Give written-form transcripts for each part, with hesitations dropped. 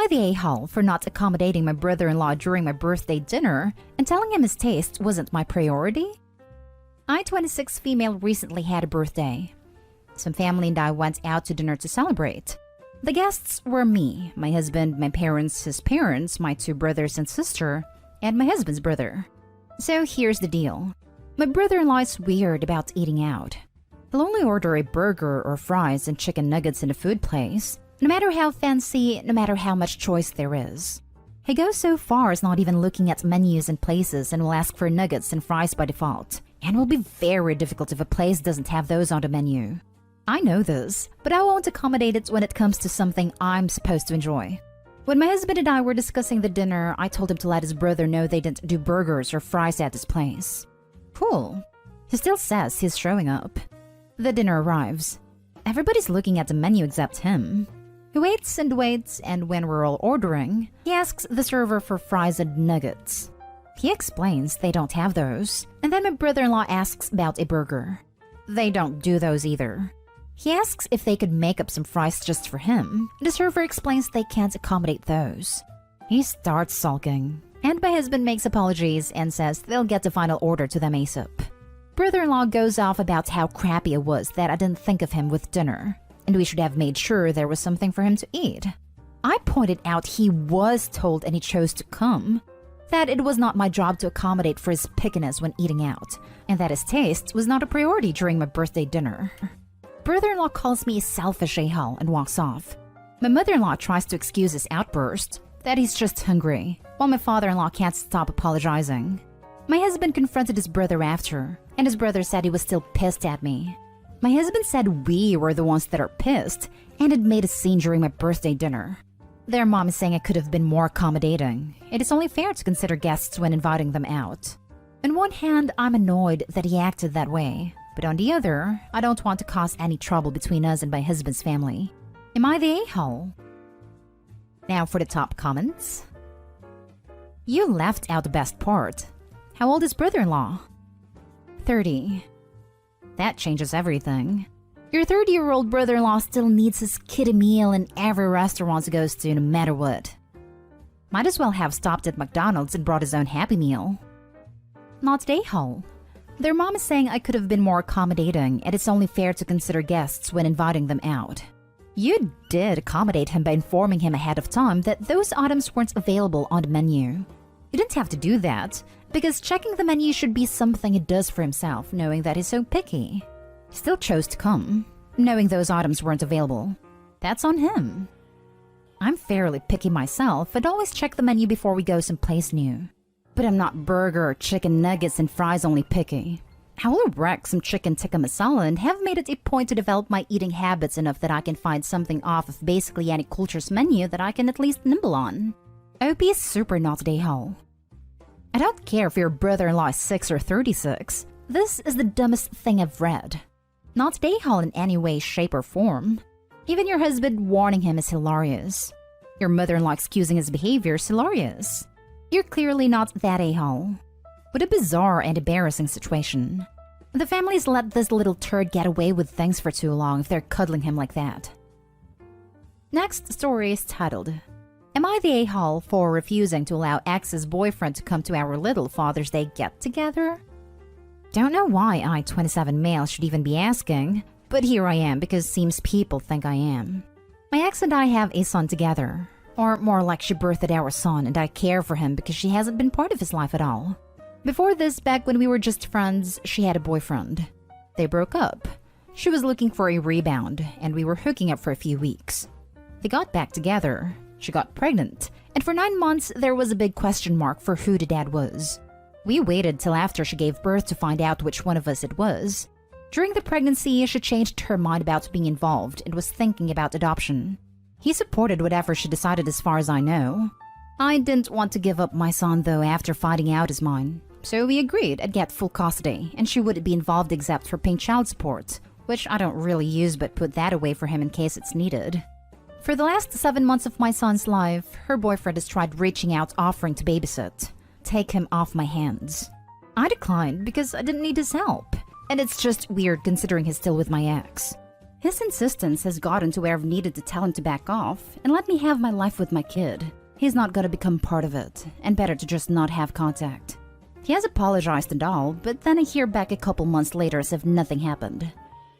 I the a-hole for not accommodating my brother-in-law during my birthday dinner and telling him his taste wasn't my priority? I, 26 female, recently had a birthday. Some family and I went out to dinner to celebrate. The guests were me, my husband, my parents, his parents, my two brothers and sister, and my husband's brother. So here's the deal. My brother-in-law is weird about eating out. He'll only order a burger or fries and chicken nuggets in a food place, no matter how fancy, no matter how much choice there is. He goes so far as not even looking at menus and places and will ask for nuggets and fries by default, and will be very difficult if a place doesn't have those on the menu. I know this, but I won't accommodate it when it comes to something I'm supposed to enjoy. When my husband and I were discussing the dinner, I told him to let his brother know they didn't do burgers or fries at his place. Cool. He still says he's showing up. The dinner arrives. Everybody's looking at the menu except him. He waits, and when we're all ordering, he asks the server for fries and nuggets. He explains they don't have those, and then my brother-in-law asks about a burger. They don't do those either. He asks if they could make up some fries just for him. The server explains they can't accommodate those. He starts sulking, and my husband makes apologies and says they'll get the final order to them ASAP. Brother-in-law goes off about how crappy it was that I didn't think of him with dinner, and we should have made sure there was something for him to eat. I pointed out he was told and he chose to come, that it was not my job to accommodate for his pickiness when eating out, and that his taste was not a priority during my birthday dinner. Brother-in-law calls me a selfish a-hole and walks off. My mother-in-law tries to excuse his outburst, that he's just hungry, while my father-in-law can't stop apologizing. My husband confronted his brother after, and his brother said he was still pissed at me. My husband said we were the ones that are pissed, and had made a scene during my birthday dinner. Their mom is saying I could have been more accommodating. It is only fair to consider guests when inviting them out. On one hand, I'm annoyed that he acted that way, but on the other, I don't want to cause any trouble between us and my husband's family. Am I the a-hole? Now for the top comments. You left out the best part. How old is brother-in-law? 30. That changes everything. Your 30-year-old brother-in-law still needs his kiddie meal in every restaurant he goes to no matter what. Might as well have stopped at McDonald's and brought his own Happy Meal. Not the a-hole. Their mom is saying I could have been more accommodating, and it's only fair to consider guests when inviting them out. You did accommodate him by informing him ahead of time that those items weren't available on the menu. You didn't have to do that, because checking the menu should be something he does for himself, knowing that he's so picky. He still chose to come, knowing those items weren't available. That's on him. I'm fairly picky myself and always check the menu before we go someplace new. But I'm not burger, chicken nuggets, and fries only picky. I will wreck some chicken tikka masala and have made it a point to develop my eating habits enough that I can find something off of basically any culture's menu that I can at least nibble on. OP is super not the a-hole. I don't care if your brother-in-law is 6 or 36. This is the dumbest thing I've read. Not the a-hole in any way, shape, or form. Even your husband warning him is hilarious. Your mother-in-law excusing his behavior is hilarious. You're clearly not that a-hole. What a bizarre and embarrassing situation. The family's let this little turd get away with things for too long if they're cuddling him like that. Next story is titled, Am I the a-hole for refusing to allow ex's boyfriend to come to our little Father's Day get-together? Don't know why I, 27 male, should even be asking, but here I am because seems people think I am. My ex and I have a son together. Or more like she birthed our son and I care for him because she hasn't been part of his life at all. Before this, back when we were just friends, she had a boyfriend. They broke up. She was looking for a rebound, and we were hooking up for a few weeks. They got back together. She got pregnant, and for 9 months there was a big question mark for who the dad was. We waited till after she gave birth to find out which one of us it was. During the pregnancy, she changed her mind about being involved and was thinking about adoption. He supported whatever she decided as far as I know. I didn't want to give up my son though after finding out his mine. So we agreed I'd get full custody and she wouldn't be involved except for paying child support, which I don't really use but put that away for him in case it's needed. For the last 7 months of my son's life, her boyfriend has tried reaching out offering to babysit. Take him off my hands. I declined because I didn't need his help. And it's just weird considering he's still with my ex. His insistence has gotten to where I've needed to tell him to back off and let me have my life with my kid. He's not gonna become part of it, and better to just not have contact. He has apologized and all, but then I hear back a couple months later as if nothing happened.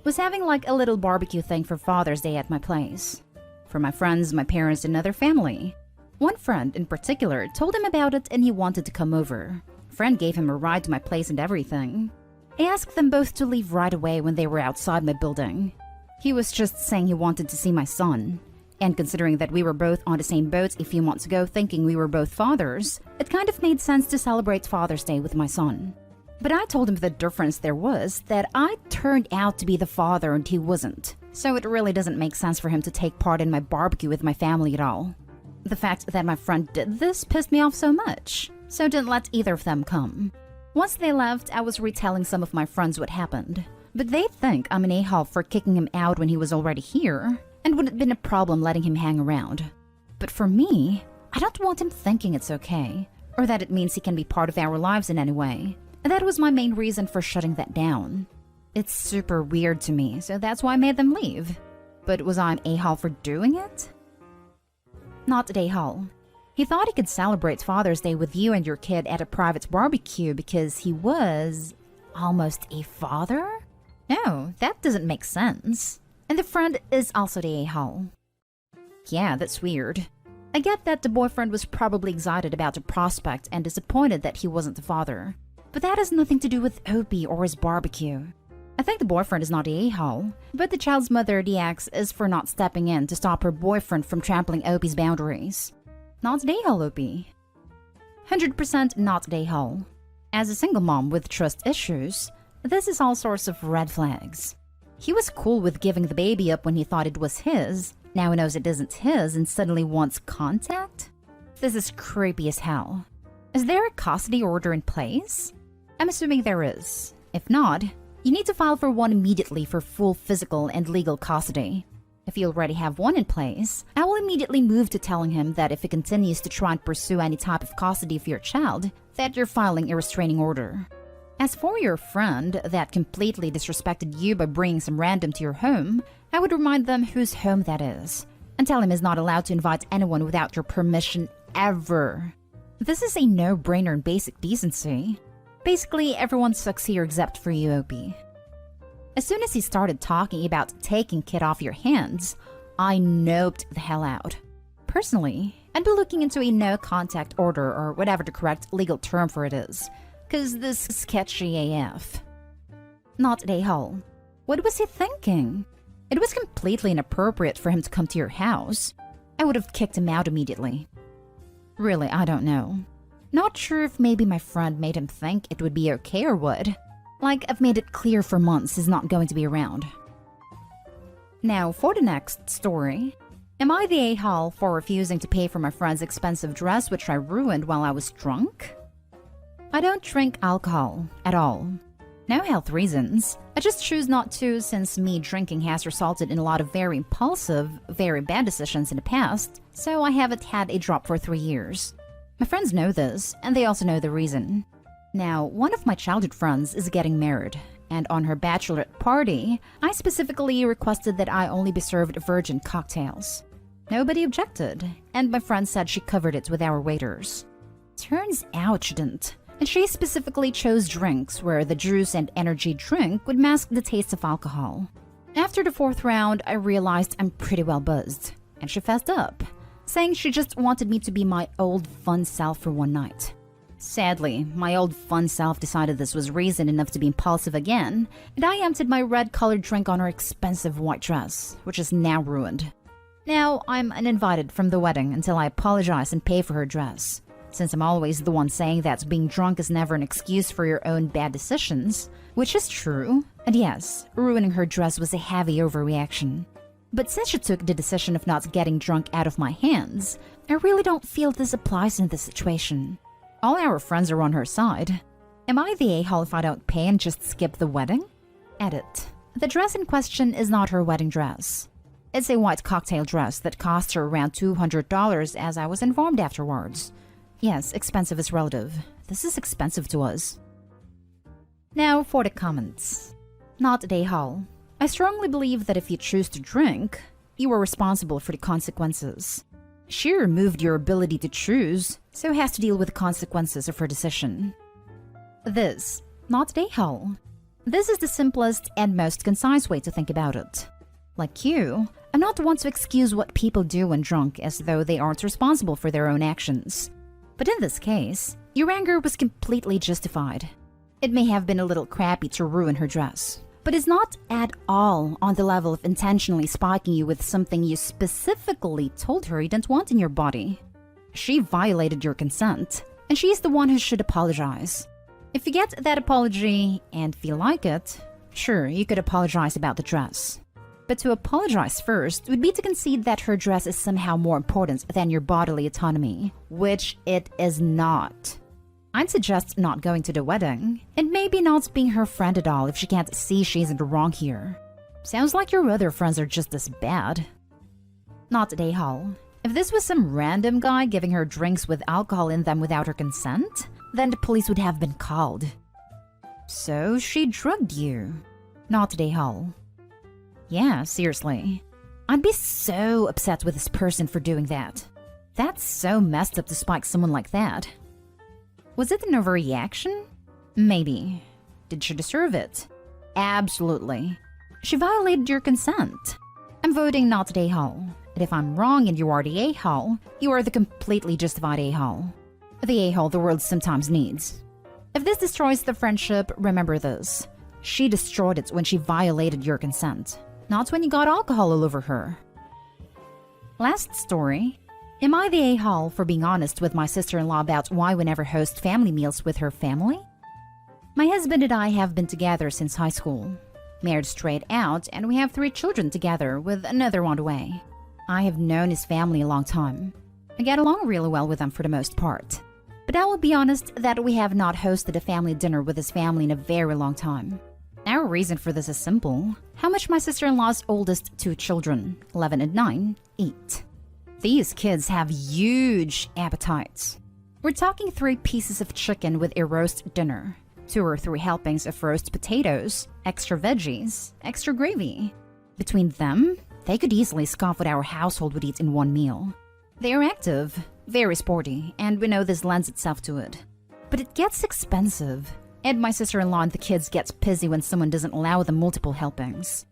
Was having like a little barbecue thing for Father's Day at my place. For my friends, my parents, and other family. One friend in particular told him about it and he wanted to come over. A friend gave him a ride to my place and everything. I asked them both to leave right away when they were outside my building. He was just saying he wanted to see my son. And considering that we were both on the same boat a few months ago thinking we were both fathers, it kind of made sense to celebrate Father's Day with my son. But I told him the difference there was that I turned out to be the father and he wasn't. So it really doesn't make sense for him to take part in my barbecue with my family at all. The fact that my friend did this pissed me off so much, so didn't let either of them come. Once they left, I was retelling some of my friends what happened. But they think I'm an a-hole for kicking him out when he was already here, and wouldn't have been a problem letting him hang around. But for me, I don't want him thinking it's okay, or that it means he can be part of our lives in any way. And that was my main reason for shutting that down. It's super weird to me, so that's why I made them leave. But was I an a-hole for doing it? Not an a-hole. He thought he could celebrate Father's Day with you and your kid at a private barbecue because he was almost a father? No, that doesn't make sense. And the friend is also the a-hole. Yeah, that's weird. I get that the boyfriend was probably excited about the prospect and disappointed that he wasn't the father. But that has nothing to do with Opie or his barbecue. I think the boyfriend is not the a-hole, but the child's mother, the ex, is for not stepping in to stop her boyfriend from trampling Opie's boundaries. Not the a-hole, Opie. 100% not the a-hole. As a single mom with trust issues, this is all sorts of red flags. He was cool with giving the baby up when he thought it was his. Now he knows it isn't his and suddenly wants contact? This is creepy as hell. Is there a custody order in place? I'm assuming there is. If not, you need to file for one immediately for full physical and legal custody. If you already have one in place, I will immediately move to telling him that if he continues to try and pursue any type of custody of your child, that you're filing a restraining order. As for your friend that completely disrespected you by bringing some random to your home, I would remind them whose home that is, and tell him he's not allowed to invite anyone without your permission ever. This is a no-brainer in basic decency. Basically, everyone sucks here except for you, Opie. As soon as he started talking about taking kid off your hands, I noped the hell out. Personally, I'd be looking into a no-contact order or whatever the correct legal term for it is. Cause this is sketchy AF. Not an a-hole. What was he thinking? It was completely inappropriate for him to come to your house. I would have kicked him out immediately. Really, I don't know. Not sure if maybe my friend made him think it would be okay or what. Like, I've made it clear for months he's not going to be around. Now, for the next story. Am I the a-hole for refusing to pay for my friend's expensive dress which I ruined while I was drunk? I don't drink alcohol at all. No health reasons. I just choose not to since me drinking has resulted in a lot of very impulsive, very bad decisions in the past, so I haven't had a drop for 3 years. My friends know this, and they also know the reason. Now, one of my childhood friends is getting married, and on her bachelorette party, I specifically requested that I only be served virgin cocktails. Nobody objected, and my friend said she covered it with our waiters. Turns out she didn't. And she specifically chose drinks where the juice and energy drink would mask the taste of alcohol. After the 4th round, I realized I'm pretty well buzzed, and she fessed up, saying she just wanted me to be my old fun self for one night. Sadly, my old fun self decided this was reason enough to be impulsive again, and I emptied my red-colored drink on her expensive white dress, which is now ruined. Now, I'm uninvited from the wedding until I apologize and pay for her dress. Since I'm always the one saying that being drunk is never an excuse for your own bad decisions, which is true, and yes, ruining her dress was a heavy overreaction. But since she took the decision of not getting drunk out of my hands, I really don't feel this applies in this situation. All our friends are on her side. Am I the a-hole if I don't pay and just skip the wedding? Edit. The dress in question is not her wedding dress. It's a white cocktail dress that cost her around $200 as I was informed afterwards. Yes, expensive is relative. This is expensive to us. Now for the comments. Not a a-hole. I strongly believe that if you choose to drink, you are responsible for the consequences. She removed your ability to choose, so has to deal with the consequences of her decision. This, not a-hole. This is the simplest and most concise way to think about it. Like you, I'm not one to excuse what people do when drunk as though they aren't responsible for their own actions. But in this case, your anger was completely justified. It may have been a little crappy to ruin her dress, but it's not at all on the level of intentionally spiking you with something you specifically told her you didn't want in your body. She violated your consent, and she's the one who should apologize. If you get that apology and feel like it, sure, you could apologize about the dress. But to apologize first would be to concede that her dress is somehow more important than your bodily autonomy, which it is not. I'd suggest not going to the wedding, and maybe not being her friend at all if she can't see she's in the wrong here. Sounds like your other friends are just as bad. Not at a-hole. If this was some random guy giving her drinks with alcohol in them without her consent, then the police would have been called. So she drugged you. Not at a-hole. Yeah, seriously. I'd be so upset with this person for doing that. That's so messed up to spike someone like that. Was it an overreaction? Maybe. Did she deserve it? Absolutely. She violated your consent. I'm voting not at a-hole. And if I'm wrong and you are the a-hole, you are the completely justified a-hole. The a-hole the world sometimes needs. If this destroys the friendship, remember this. She destroyed it when she violated your consent, not when you got alcohol all over her. Last story. Am I the a-hole for being honest with my sister-in-law about why we never host family meals with her family? My husband and I have been together since high school. Married straight out, and we have 3 children together with another on the way. I have known his family a long time. I get along really well with them for the most part. But I will be honest that we have not hosted a family dinner with his family in a very long time. Our reason for this is simple. How much my sister-in-law's oldest 2 children, 11 and 9, eat. These kids have huge appetites. We're talking 3 pieces of chicken with a roast dinner, 2 or 3 helpings of roast potatoes, extra veggies, extra gravy. Between them, they could easily scoff what our household would eat in one meal. They are active, very sporty, and we know this lends itself to it. But it gets expensive, and my sister-in-law and the kids gets pissy when someone doesn't allow them multiple helpings.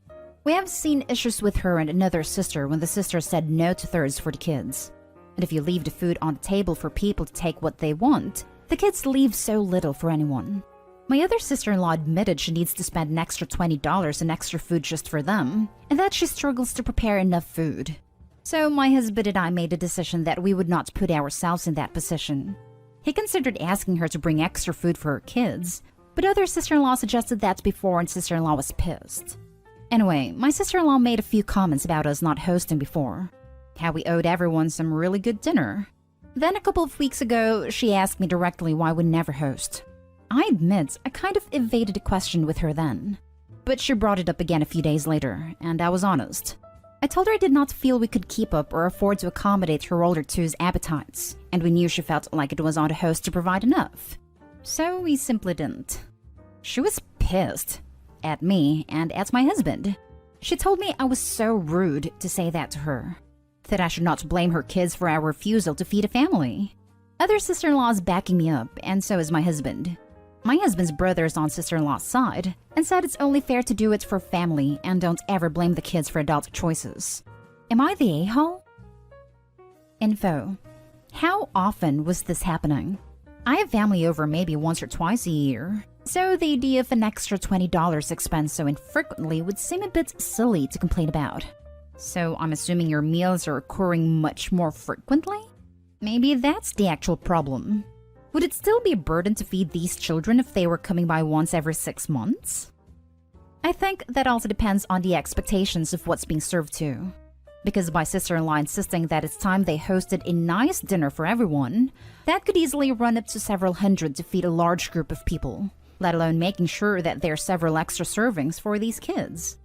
We have seen issues with her and another sister when the sister said no to thirds for the kids. And if you leave the food on the table for people to take what they want, the kids leave so little for anyone. My other sister-in-law admitted she needs to spend an extra $20 on extra food just for them, and that she struggles to prepare enough food. So my husband and I made a decision that we would not put ourselves in that position. He considered asking her to bring extra food for her kids, but other sister-in-law suggested that before and sister-in-law was pissed. Anyway, my sister-in-law made a few comments about us not hosting before. How we owed everyone some really good dinner. Then a couple of weeks ago, she asked me directly why we never host. I admit I kind of evaded the question with her then. But she brought it up again a few days later, and I was honest. I told her I did not feel we could keep up or afford to accommodate her older 2's appetites, and we knew she felt like it was on the host to provide enough. So we simply didn't. She was pissed. At me and at my husband. She told me I was so rude to say that to her. That I should not blame her kids for our refusal to feed a family. Other sister-in-laws backing me up, and so is my husband. My husband's brother is on sister-in-law's side, and said it's only fair to do it for family and don't ever blame the kids for adult choices. Am I the a-hole? Info. How often was this happening? I have family over maybe once or twice a year. So the idea of an extra $20 expense so infrequently would seem a bit silly to complain about. So I'm assuming your meals are occurring much more frequently? Maybe that's the actual problem. Would it still be a burden to feed these children if they were coming by once every 6 months? I think that also depends on the expectations of what's being served too. Because my sister-in-law insisting that it's time they hosted a nice dinner for everyone, that could easily run up to several hundred to feed a large group of people. Let alone making sure that there are several extra servings for these kids.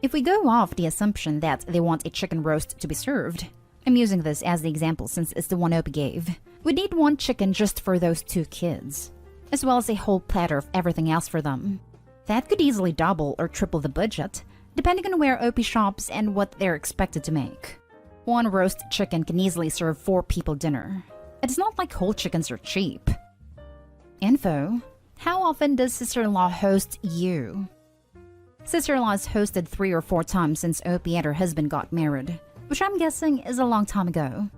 If we go off the assumption that they want a chicken roast to be served, I'm using this as the example since it's the one Opie gave, we'd need 1 chicken just for those 2 kids, as well as a whole platter of everything else for them. That could easily double or triple the budget, depending on where OP shops and what they're expected to make. One roast chicken can easily serve 4 people dinner. It's not like whole chickens are cheap. Info: how often does sister-in-law host you? Sister-in-law has hosted 3 or 4 times since OP and her husband got married, which I'm guessing is a long time ago.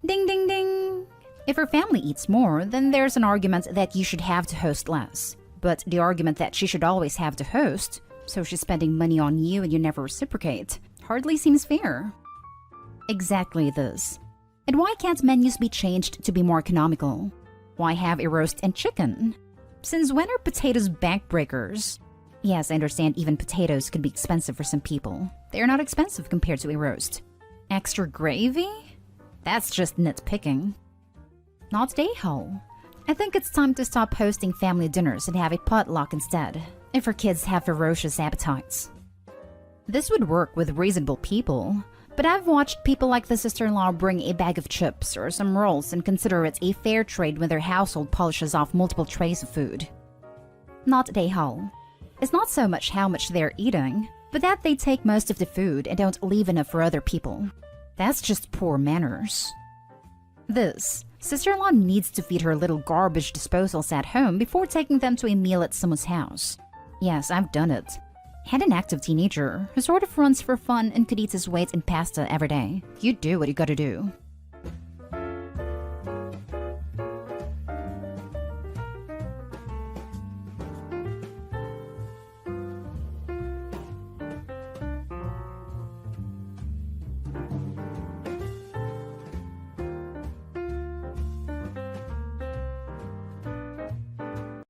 Ding ding ding! If her family eats more, then there's an argument that you should have to host less. But the argument that she should always have to host, so she's spending money on you and you never reciprocate, hardly seems fair. Exactly this. And why can't menus be changed to be more economical? Why have a roast and chicken? Since when are potatoes backbreakers? Yes, I understand even potatoes can be expensive for some people. They are not expensive compared to a roast. Extra gravy? That's just nitpicking. Not day-ho. I think it's time to stop hosting family dinners and have a potluck instead, if our kids have ferocious appetites. This would work with reasonable people, but I've watched people like the sister-in-law bring a bag of chips or some rolls and consider it a fair trade when their household polishes off multiple trays of food. Not day-ho. It's not so much how much they're eating, but that they take most of the food and don't leave enough for other people. That's just poor manners. This sister-in-law needs to feed her little garbage disposals at home before taking them to a meal at someone's house. Yes, I've done it. Had an active teenager who sort of runs for fun and could eat his weight in pasta every day. You do what you gotta do.